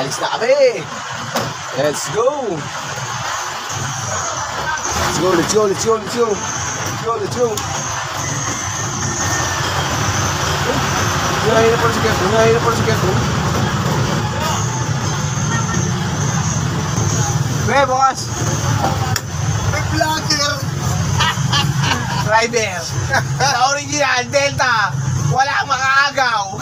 Alis na kami. Let's go. Let's go. Unahin na po si Keto. Be, boss. May vlogger. Rider. Sa original, Delta. Walang makaagaw.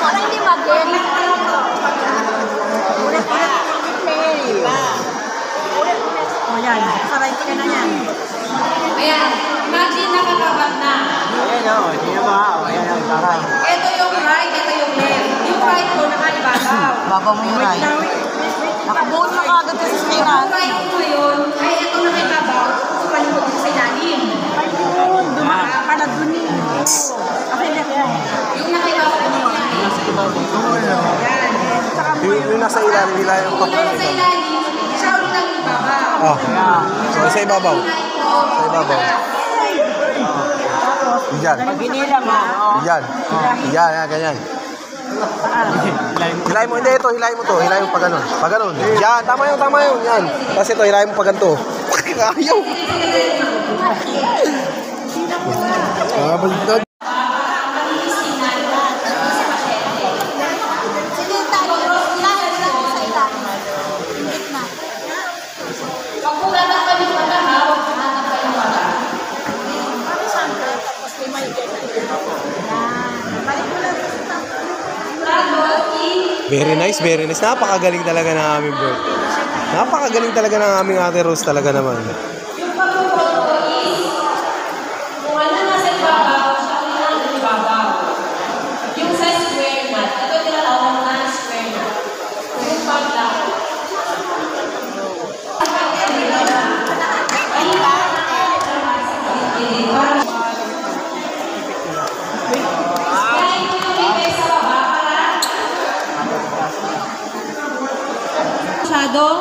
Parang hindi mag-get. O yan, saray ka na yan. Ayan, imagine nakakabag na. Ayan o, hindi na mga. Ayan ang saray. Ito yung right, ito yung left. Yung right ko nakalibabaw. Babaw mo yung right. Nakabuon na kagad sa sira. Yung right ko ngayon, ay ito nakalibabaw. So, palikod ko sa ilalim. Ayun, dumaka ka na dun eh. Okay na yan. Yung nakalibabaw ko yan. Yung nasa ilalim nila yung Yung nasa ilalim, siya ulit ang ibabaw. Oh, so sa ibabaw. Sa ibabaw. Diyan. Pag hinilang mo. Diyan. Diyan, yan, ganyan. Hilahin mo, hindi ito, hilahin mo to. Hilahin mo pa ganun. Pa ganun. Yan, tama yun. Yan. Tapos ito, hilahin mo pa ganito. Ayaw. Mga baliktad. Pag pumatang kami sa mata, huwag pumatang kayo mata. Very nice, very nice. Napakagaling talaga ng aming bro. Napakagaling talaga ng aming ate Rose talaga naman. Yung pag-photo is, kung ano nasa ibabaw, siya ang nasa ibabaw. Yung sa square mat, ito tinatawag na square mat. Yung pag-lock. Masyadong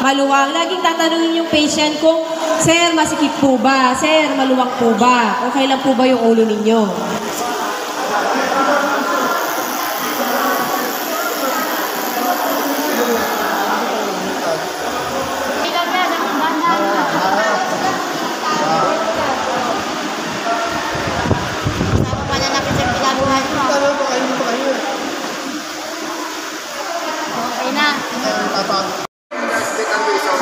maluwang. Laging tatanungin yung patient kung, Sir, masikip po ba? Sir, maluwang po ba? Okay lang po ba yung ulo ninyo?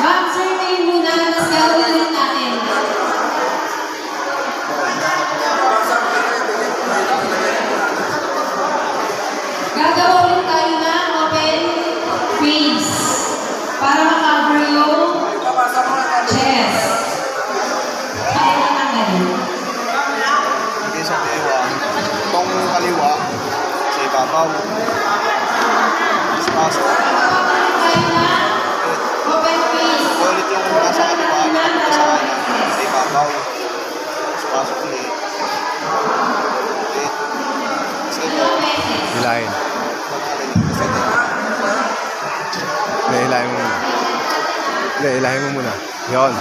Ma'am, survey muna, tapos gagawin ulit natin. Gagawa ulit tayo ng open face para makacover yung chest. Kaya natanggalin. Hindi sa kaliwa. Itong kaliwa, sa ibabaw. Pasok. Tayo na open face. Ulit yung nasa kaliwa, nakapunta sa kanan. Sa ibabaw. Pasok ulit. Ulit. Sa Ilang ibabaw. beses? Hilahin. Hindi, hilahin mo muna. Hindi, hilahin mo muna. Yun.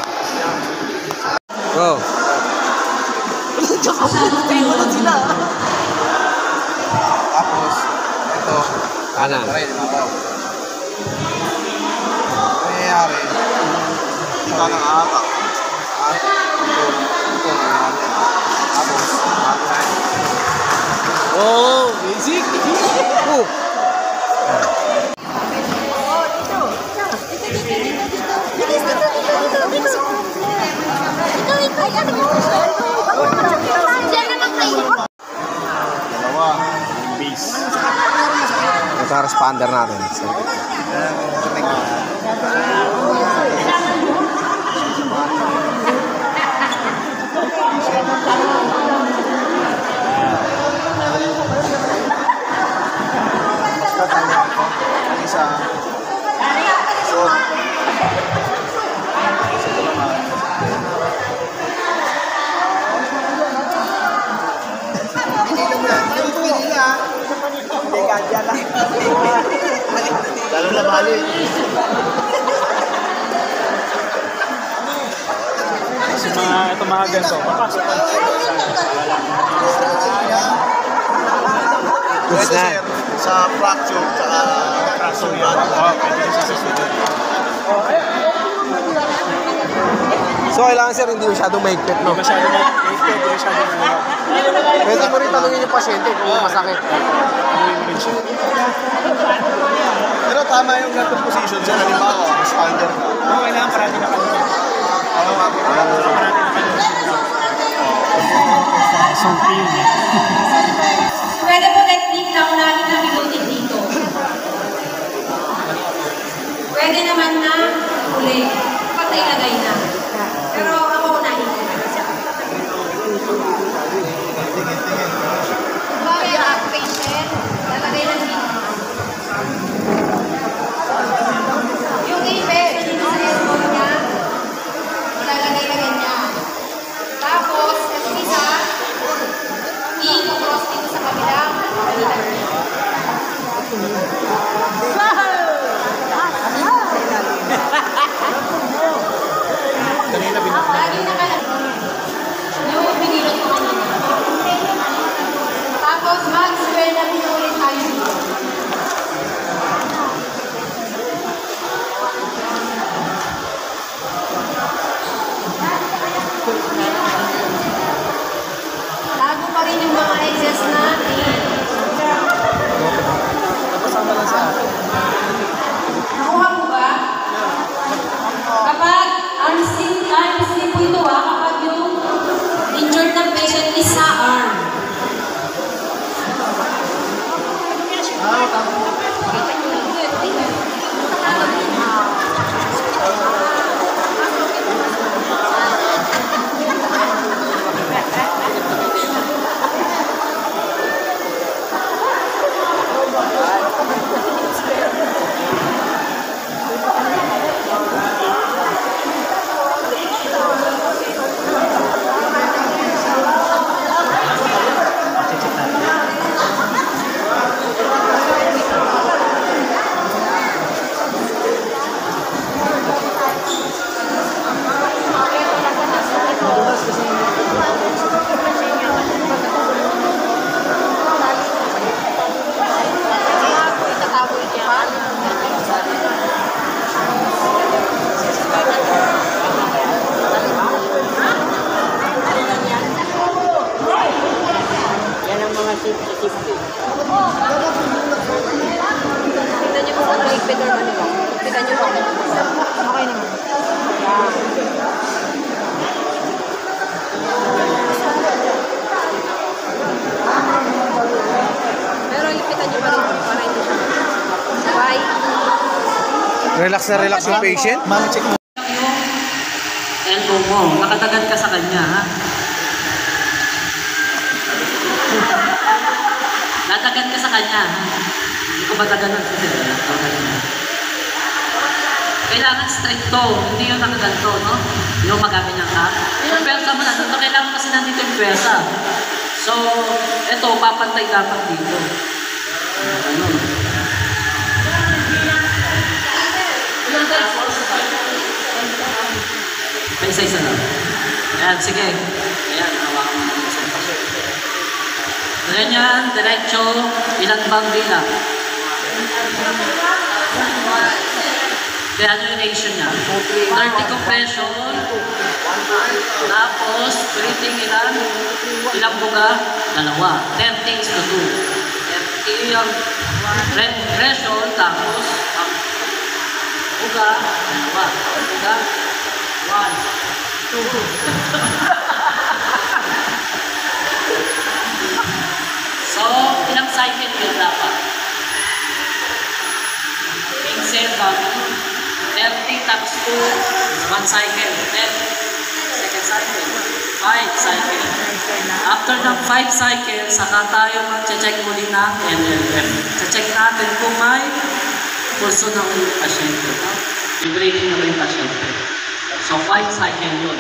Go. Tapos, ito. Kanan. Pare, ibabaw. Nangyayari, hindi ka nang atak. Ito, nangyayari. Tapos, Oh, basic. Oh. dalawa, yung base. Ito ang responder natin. Isa. Short. Lalo na bali. Ito mga ganito. Papasok ko. Pwede sir, sa fracture, tsaka fracture yan. Pwede sa susunod. So, kailangan sir, hindi masyadong mahigpit, no? Masyado na. Pwede masyado na. Pwede mo rin tanongin yung pasyente kung masakit. Hindi mo rin siya. Pero tama yung ganitong position sir. Halimbawa, spinal ka. Oo, kailangan parati na kanina. Parati na kanina. Sulpi yun eh. Pwede po technique na unahin na bigotin dito. Pwede naman na uli. Patay lagay na. Pero ako unahin ko. Bakit ang patient? Lalagay na dito. Yung ipet, dito sa elbow niya, lalagay na ganyan. Tapos, yung isa, i-cross Tignan niyo kung ano higpit or ano ba. Tignan niyo kung ano. Okay naman. Pero higpitan niyo pa rin para hindi siya. Bye. Relax na relax yung patient. Mami, check mo. elbow mo. Nakatagan ka sa kanya, ha? Natagan ka sa kanya, ha? Hindi ko mataganan sa sila. Kailangan straight to, hindi yung nakaganto, no? Yung magaganyan ka. Yung pwersa mo nandito, kailangan kasi nandito yung pwersa. So, ito, papantay dapat dito. Ano? May isa-isa lang. Ayan, sige. Ayan, hawakan mo ng isa. Ganyan, diretso, ilan bang bilang? Kaya ano yung ratio niya? 30 compression, tapos breathing ilan? Ilang buga? Dalawa. 30 is to 2. 30 yung compression, tapos ang buga, dalawa. Buga, 1, 2. So, ilang cycle yun dapat? Minsan bago 30 times 2 is 1 cycle. Then, second cycle, 5 cycle. After ng 5 cycles, saka tayo mag-check muli ng NLM. Check natin kung may pulso ng pasyente. Vibrating na ba yung pasyente? So, 5 cycle yun.